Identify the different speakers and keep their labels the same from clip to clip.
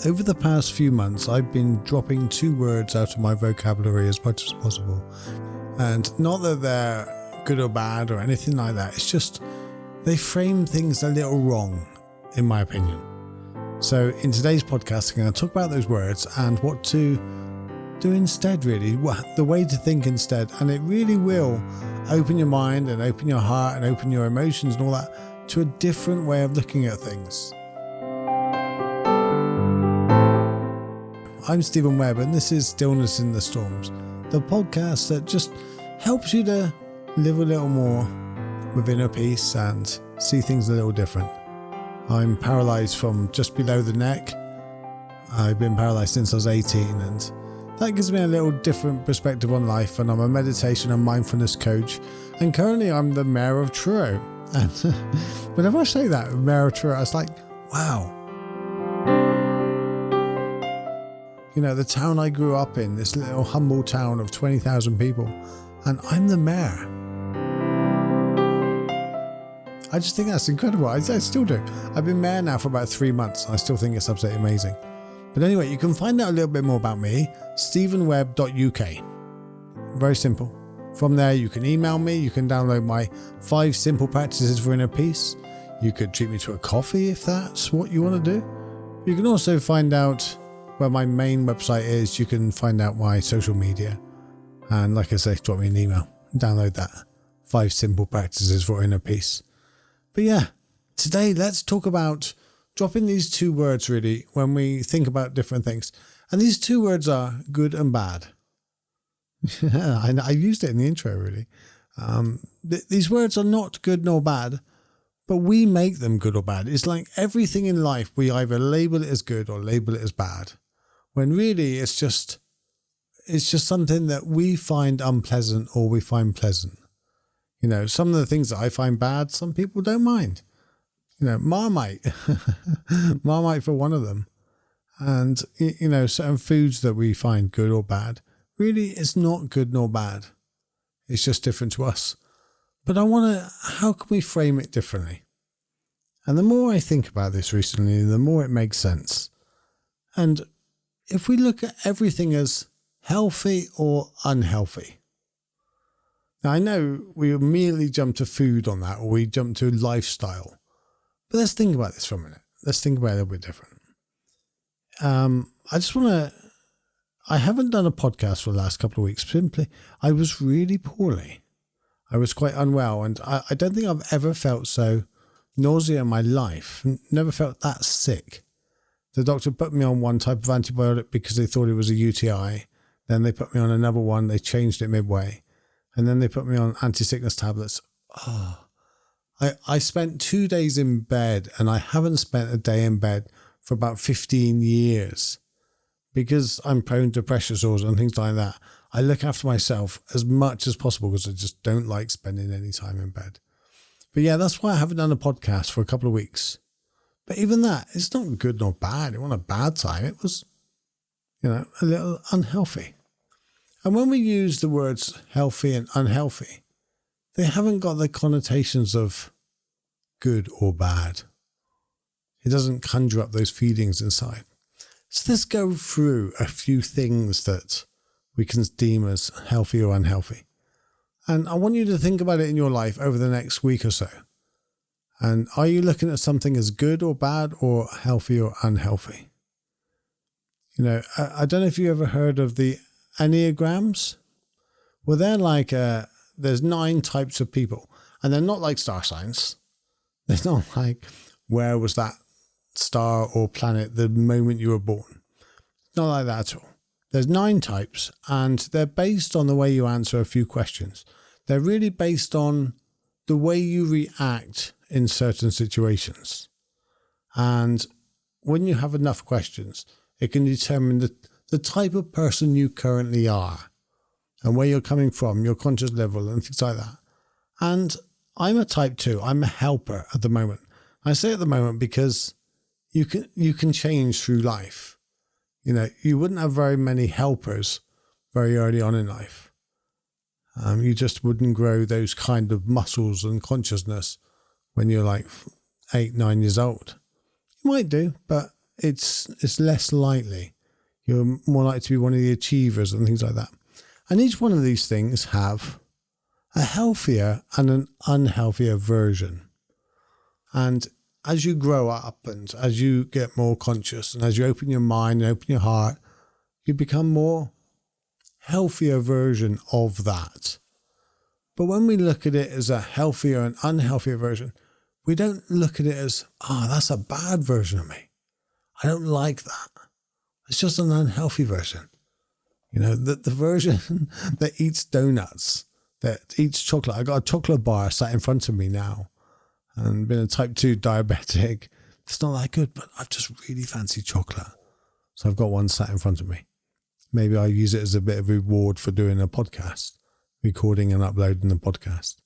Speaker 1: Over the past few months, I've been dropping 2 words out of my vocabulary as much as possible. And not that they're good or bad or anything like that, it's just they frame things a little wrong, in my opinion. So in today's podcast, I'm going to talk about those words and what to do instead, really, the way to think instead. And it really will open your mind and open your heart and open your emotions and all that to a different way of looking at things. I'm Steven Webb, and this is Stillness in the Storms, the podcast that just helps you to live a little more with inner peace and see things a little different. I'm paralysed from just below the neck. I've been paralysed since I was 18, and that gives me a little different perspective on life. And I'm a meditation and mindfulness coach, and currently I'm the mayor of Truro. And whenever I say that, mayor of Truro, it's like, wow. You know, the town I grew up in, this little humble town of 20,000 people, and I'm the mayor. I just think that's incredible. I still do. I've been mayor now for about 3 months. I still think it's absolutely amazing. But anyway, you can find out a little bit more about me, stephenwebb.uk. Very simple. From there, you can email me. You can download my 5 simple practices for inner peace. You could treat me to a coffee if that's what you want to do. You can also find out where my main website is. You can find out my social media. And like I say, drop me an email. Download that. 5 simple practices for inner peace. But yeah, today let's talk about dropping these 2 words really when we think about different things. And these 2 words are good and bad. I used it in the intro really. These words are not good nor bad, but we make them good or bad. It's like everything in life, we either label it as good or label it as bad, when really it's just something that we find unpleasant or we find pleasant. You know, some of the things that I find bad, some people don't mind. You know, Marmite. Marmite for one of them. And, you know, certain foods that we find good or bad, really it's not good nor bad. It's just different to us. But how can we frame it differently? And the more I think about this recently, the more it makes sense. And if we look at everything as healthy or unhealthy. Now, I know we immediately jump to food on that, or we jump to lifestyle. But let's think about this for a minute. Let's think about it a little bit different. I haven't done a podcast for the last couple of weeks. Simply, I was really poorly. I was quite unwell, and I don't think I've ever felt so nausea in my life. Never felt that sick. The doctor put me on one type of antibiotic because they thought it was a UTI. Then they put me on another one. They changed it midway. And then they put me on anti-sickness tablets. I spent 2 days in bed, and I haven't spent a day in bed for about 15 years. Because I'm prone to pressure sores and things like that, I look after myself as much as possible because I just don't like spending any time in bed. But yeah, that's why I haven't done a podcast for a couple of weeks. But even that, it's not good nor bad. It wasn't a bad time. It was, a little unhealthy. And when we use the words healthy and unhealthy, they haven't got the connotations of good or bad. It doesn't conjure up those feelings inside. So let's go through a few things that we can deem as healthy or unhealthy. And I want you to think about it in your life over the next week or so. And are you looking at something as good or bad or healthy or unhealthy? You know, I don't know if you ever heard of the Enneagrams. Well, they're like, there's 9 types of people. And they're not like star signs. They're not like, where was that star or planet the moment you were born? Not like that at all. There's 9 types, and they're based on the way you answer a few questions. They're really based on the way you react in certain situations. And when you have enough questions, it can determine the type of person you currently are and where you're coming from, your conscious level and things like that. And I'm a type 2. I'm a helper at the moment. I say at the moment because you can change through life. You know, you wouldn't have very many helpers very early on in life. You just wouldn't grow those kind of muscles and consciousness when you're like 8, 9 years old. You might do, but it's less likely. You're more likely to be one of the achievers and things like that. And each one of these things have a healthier and an unhealthier version. And as you grow up and as you get more conscious and as you open your mind and open your heart, you become more healthier version of that. But when we look at it as a healthier and unhealthier version, we don't look at it as, that's a bad version of me. I don't like that. It's just an unhealthy version. The version that eats donuts, that eats chocolate. I got a chocolate bar sat in front of me now, and being a type 2 diabetic, it's not that good, but I've just really fancied chocolate. So I've got one sat in front of me. Maybe I use it as a bit of reward for doing a podcast, recording and uploading the podcast.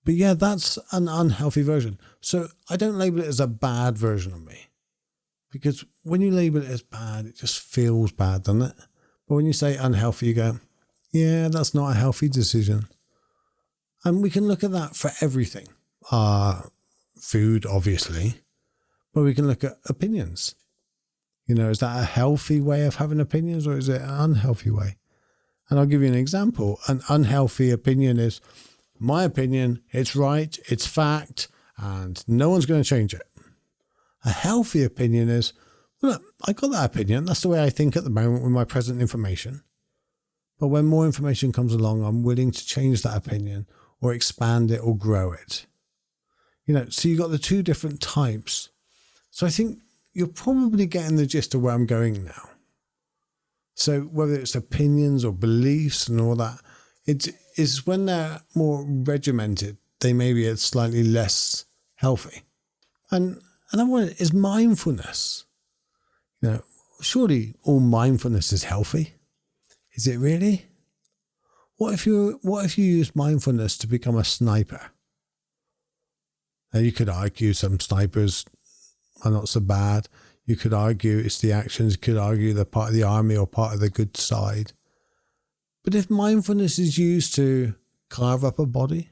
Speaker 1: But yeah, that's an unhealthy version. So I don't label it as a bad version of me, because when you label it as bad, it just feels bad, doesn't it? But when you say unhealthy, you go, yeah, that's not a healthy decision. And we can look at that for everything. Food, obviously, but we can look at opinions. Is that a healthy way of having opinions, or is it an unhealthy way? And I'll give you an example. An unhealthy opinion is, my opinion, it's right, it's fact, and no one's going to change it. A healthy opinion is, well, look, I got that opinion. That's the way I think at the moment with my present information. But when more information comes along, I'm willing to change that opinion or expand it or grow it. So you got the two different types. So I think you're probably getting the gist of where I'm going now. So whether it's opinions or beliefs and all that, it's when they're more regimented, they may be slightly less healthy. And another one is mindfulness. Surely all mindfulness is healthy. Is it really? What if you use mindfulness to become a sniper? Now you could argue some snipers are not so bad. You could argue it's the actions. You could argue they're part of the army or part of the good side. But if mindfulness is used to carve up a body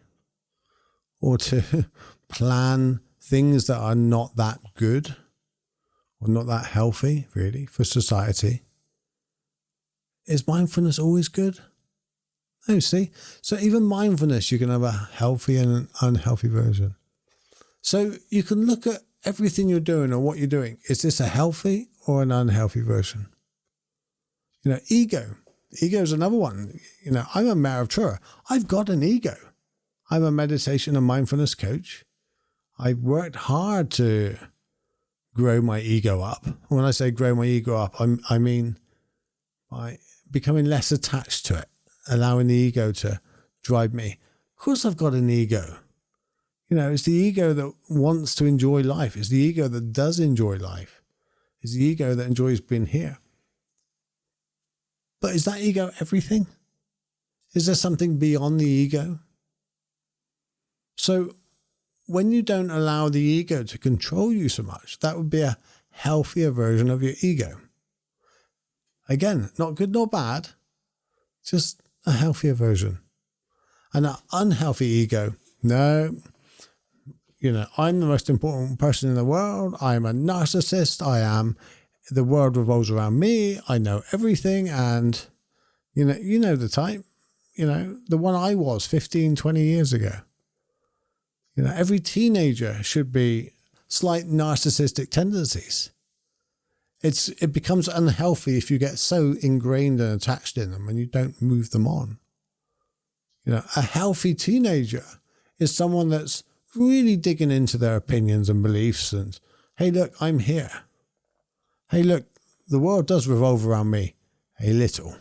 Speaker 1: or to plan things that are not that good or not that healthy, really, for society, is mindfulness always good? No, see? So even mindfulness, you can have a healthy and an unhealthy version. So you can look at everything you're doing or what you're doing. Is this a healthy or an unhealthy version? Ego. Ego is another one. I'm a mayor of Truro. I've got an ego. I'm a meditation and mindfulness coach. I've worked hard to grow my ego up. When I say grow my ego up, I mean by becoming less attached to it, allowing the ego to drive me. Of course I've got an ego. It's the ego that wants to enjoy life. It's the ego that does enjoy life. It's the ego that enjoys being here. But is that ego everything? Is there something beyond the ego? So when you don't allow the ego to control you so much, that would be a healthier version of your ego. Again, not good nor bad, just a healthier version. And an unhealthy ego, no, I'm the most important person in the world. I'm a narcissist. The world revolves around me. I know everything. And, you know the type, the one I was 15, 20 years ago. Every teenager should be slight narcissistic tendencies. It becomes unhealthy if you get so ingrained and attached in them and you don't move them on. A healthy teenager is someone that's really digging into their opinions and beliefs and, hey, look, I'm here. Hey, look, the world does revolve around me a little.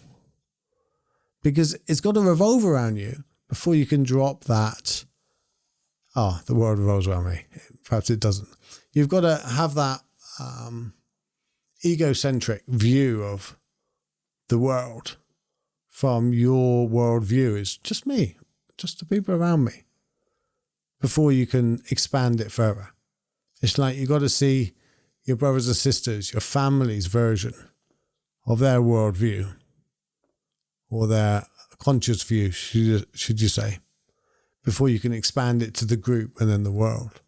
Speaker 1: Because it's got to revolve around you before you can drop that, the world revolves around me. Perhaps it doesn't. You've got to have that egocentric view of the world from your worldview is just me, just the people around me, before you can expand it further. It's like you've got to see your brothers and sisters, your family's version of their worldview or their conscious view, should you say, before you can expand it to the group and then the world.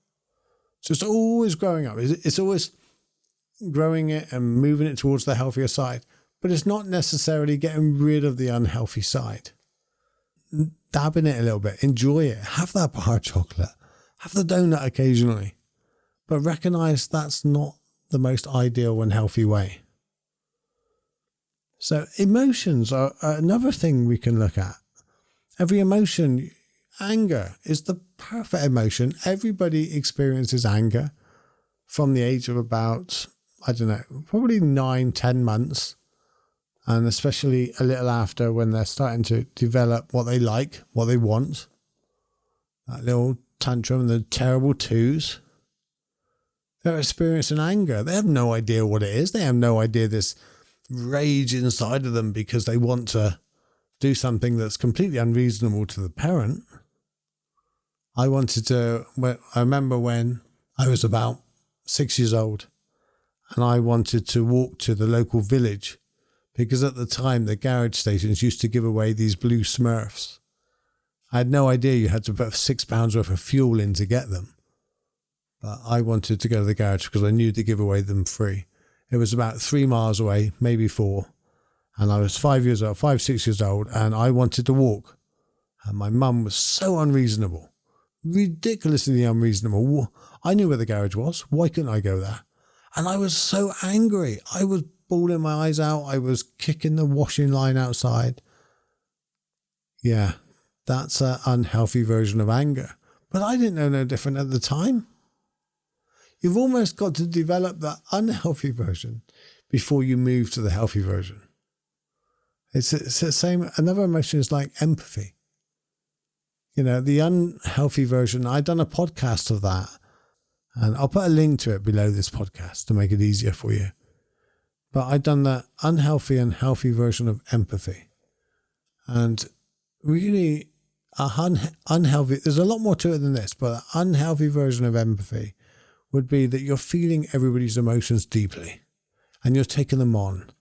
Speaker 1: So it's always growing up. It's always growing it and moving it towards the healthier side, but it's not necessarily getting rid of the unhealthy side. Dab in it a little bit, enjoy it, have that bar of chocolate, have the donut occasionally, but recognize that's not the most ideal and healthy way. So emotions are another thing we can look at. Every emotion, anger is the perfect emotion. Everybody experiences anger from the age of about, probably 9-10 months. And especially a little after, when they're starting to develop what they like, what they want. That little tantrum, the terrible twos. They're experiencing anger. They have no idea what it is. They have no idea this rage inside of them because they want to do something that's completely unreasonable to the parent. I remember when I was about 6 years old and I wanted to walk to the local village because at the time the garage stations used to give away these blue Smurfs. I had no idea you had to put £6 worth of fuel in to get them. But I wanted to go to the garage because I knew they give away them free. It was about 3 miles away, maybe 4. And I was 6 years old, and I wanted to walk. And my mum was so unreasonable, ridiculously unreasonable. I knew where the garage was. Why couldn't I go there? And I was so angry. I was bawling my eyes out. I was kicking the washing line outside. Yeah, that's an unhealthy version of anger. But I didn't know no different at the time. You've almost got to develop that unhealthy version before you move to the healthy version. It's the same. Another emotion is like empathy. The unhealthy version, I've done a podcast of that. And I'll put a link to it below this podcast to make it easier for you. But I've done the unhealthy and healthy version of empathy. And really, unhealthy, there's a lot more to it than this, but an unhealthy version of empathy would be that you're feeling everybody's emotions deeply and you're taking them on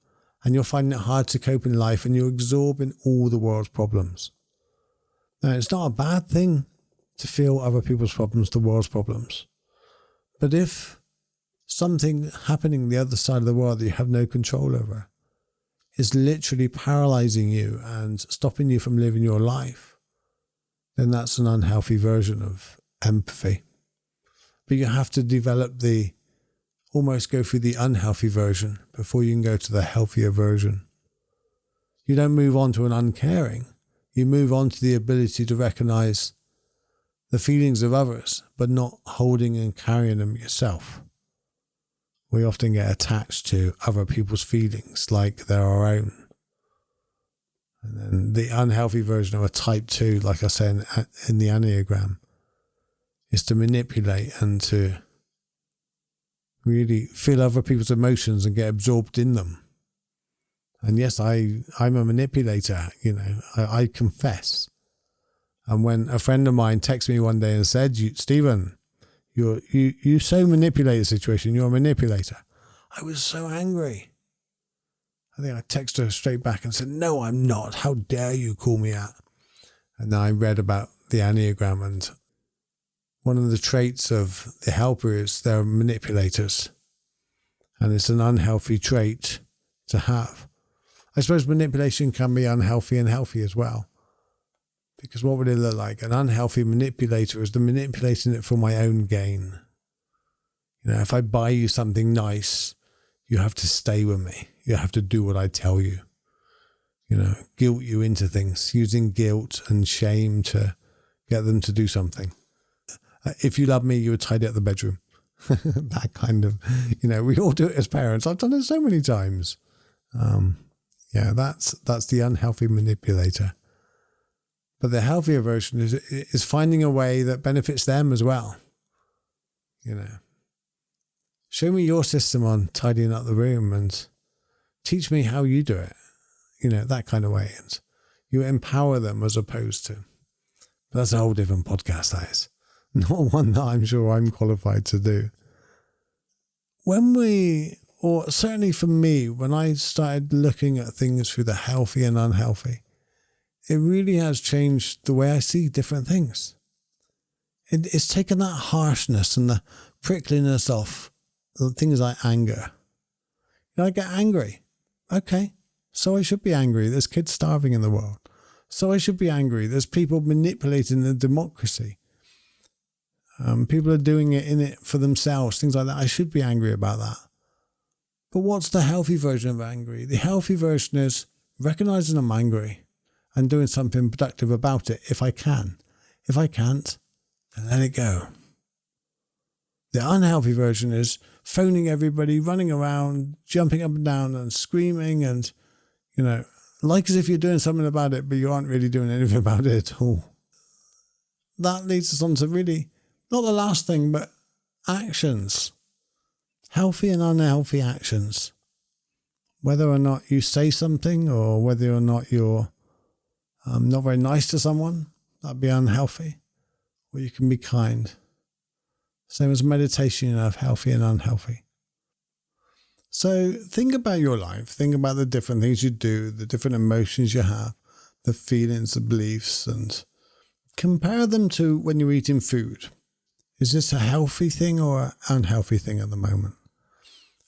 Speaker 1: and you're finding it hard to cope in life and you're absorbing all the world's problems. Now, it's not a bad thing to feel other people's problems, the world's problems. But if something happening the other side of the world that you have no control over is literally paralyzing you and stopping you from living your life, then that's an unhealthy version of empathy. But you have to almost go through the unhealthy version before you can go to the healthier version. You don't move on to an uncaring. You move on to the ability to recognize the feelings of others, but not holding and carrying them yourself. We often get attached to other people's feelings like they're our own. And then the unhealthy version of a type 2, like I said in the Enneagram, is to manipulate and to really feel other people's emotions and get absorbed in them. And yes, I'm a manipulator, I confess. And when a friend of mine texted me one day and said, Stephen, you so manipulate the situation, you're a manipulator. I was so angry. I think I texted her straight back and said, no, I'm not. How dare you call me that? And then I read about the Enneagram, and one of the traits of the helper is they're manipulators. And it's an unhealthy trait to have. I suppose manipulation can be unhealthy and healthy as well. Because what would it look like? An unhealthy manipulator is the manipulating it for my own gain. If I buy you something nice, you have to stay with me. You have to do what I tell you. Guilt you into things, using guilt and shame to get them to do something. If you love me, you would tidy up the bedroom. That kind of, we all do it as parents. I've done it so many times. That's the unhealthy manipulator. But the healthier version is finding a way that benefits them as well. Show me your system on tidying up the room and teach me how you do it. That kind of way. And you empower them as opposed to. But that's a whole different podcast, that is. Not one that I'm sure I'm qualified to do. Or certainly for me, when I started looking at things through the healthy and unhealthy, it really has changed the way I see different things. It's taken that harshness and the prickliness off things like anger I get angry. Okay, so I should be angry. There's kids starving in the world. So I should be angry. There's people manipulating the democracy. People are doing it for themselves, things like that. I should be angry about that. But what's the healthy version of angry? The healthy version is recognizing I'm angry and doing something productive about it if I can. If I can't, then let it go. The unhealthy version is phoning everybody, running around, jumping up and down and screaming and, like as if you're doing something about it, but you aren't really doing anything about it at all. That leads us on to really, not the last thing, but actions. Healthy and unhealthy actions. Whether or not you say something or whether or not you're not very nice to someone, that'd be unhealthy. Or you can be kind. Same as meditation, you have healthy and unhealthy. So think about your life. Think about the different things you do, the different emotions you have, the feelings, the beliefs, and compare them to when you're eating food. Is this a healthy thing or an unhealthy thing at the moment?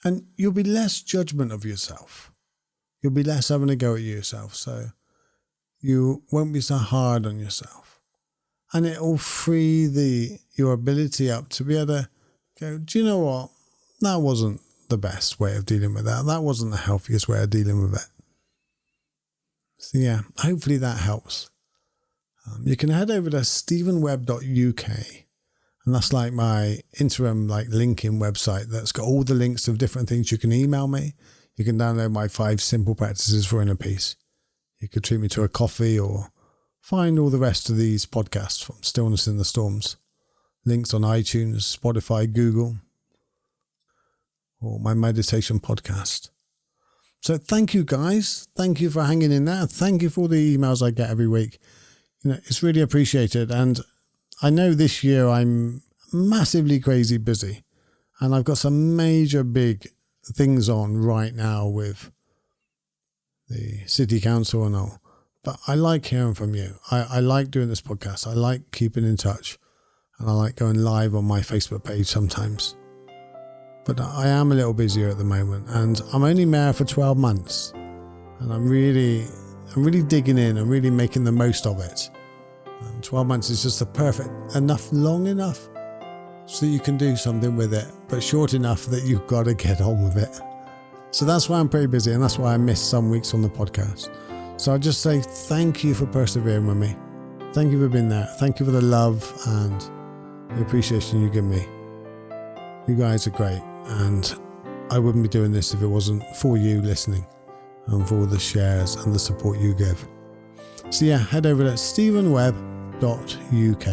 Speaker 1: And you'll be less judgment of yourself. You'll be less having a go at yourself. So you won't be so hard on yourself. And it will free your ability up to be able to go, do you know what? That wasn't the best way of dealing with that. That wasn't the healthiest way of dealing with it. So yeah, hopefully that helps. You can head over to stevenwebb.uk. And that's like my interim linking website that's got all the links of different things. You can email me. You can download my 5 simple practices for inner peace. You could treat me to a coffee or find all the rest of these podcasts from Stillness in the Storms. Links on iTunes, Spotify, Google, or my meditation podcast. So thank you guys. Thank you for hanging in there. Thank you for all the emails I get every week. It's really appreciated. And I know this year I'm massively crazy busy and I've got some major big things on right now with the city council and all, but I like hearing from you. I like doing this podcast. I like keeping in touch and I like going live on my Facebook page sometimes, but I am a little busier at the moment and I'm only mayor for 12 months and I'm really digging in and really making the most of it. 12 months is just the perfect long enough so that you can do something with it, but short enough that you've got to get on with it. So that's why I'm pretty busy and that's why I missed some weeks on the podcast. So I just say thank you for persevering with me. Thank you for being there. Thank you for the love and the appreciation you give me. You guys are great and I wouldn't be doing this if it wasn't for you listening and for all the shares and the support you give. So yeah, head over to stevenwebb.uk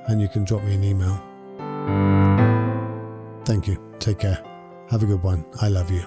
Speaker 1: and you can drop me an email. Thank you. Take care. Have a good one. I love you.